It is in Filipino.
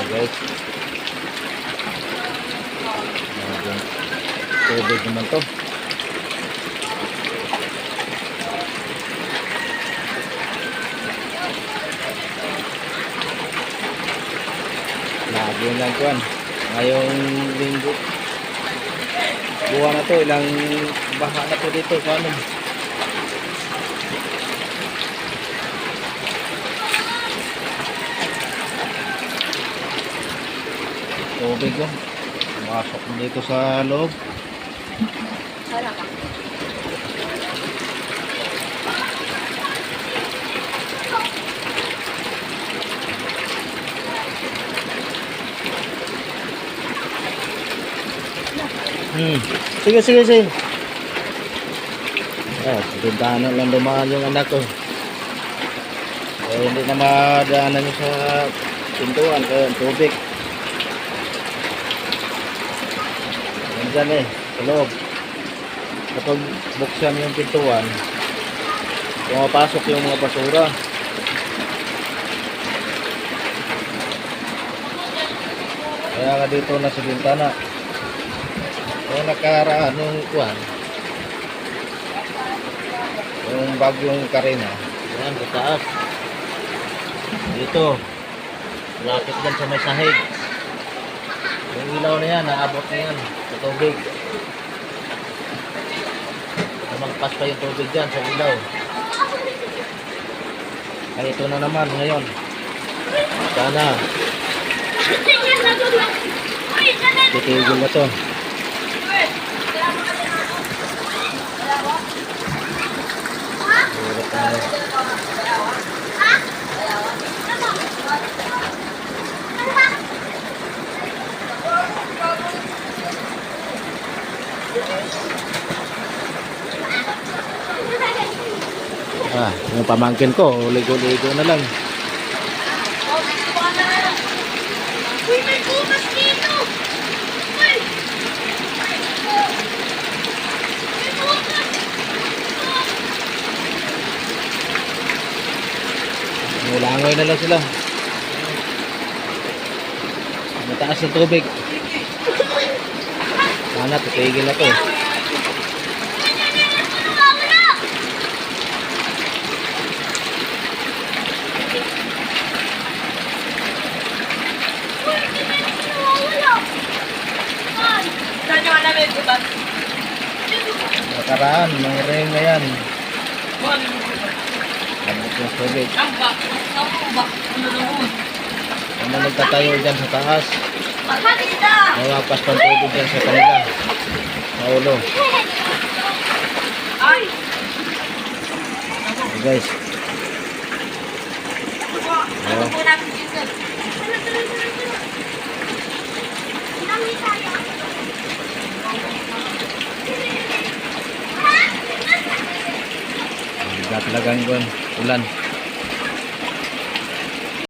guys. Tubig naman to. Lagi lang kuan. Ngayong linggo. Buwan na to, ilang baha na to dito sa ano. Tubig yun. Masok dito sa loob. Sige, sige, sige. Tindahan lang dumaan yung anak ko. Hindi na madaanan nyo sa pintuan kaya tubig. Nandyan sa loob. Kapag buksan yung pintuan, pumapasok yung mga basura. Kaya nga dito na sa bintana. Kung nakaraan yung kuwan, yung bagyong Karina, yan sa taas. Dito, lapit dyan sa may sahig. Yung ilaw na yan, naabot na yan sa tubig. Namagpas pa yung tubig dyan sa ilaw. Ay, ito na naman ngayon. Sana titigil na to. Yung pamangkin ko, ligo-ligo na lang. Uy, may butas dito! Uy! May butas! Langoy na lang sila. Mataas yung tubig. Sana titigil na to. Nakaraan, may rain na yan. Abot yung tubig. Ano nagtatayo dyan sa taas? Nawapas pang tubig dyan sa kanila. Naulo. Okay, guys. Talagang ulan.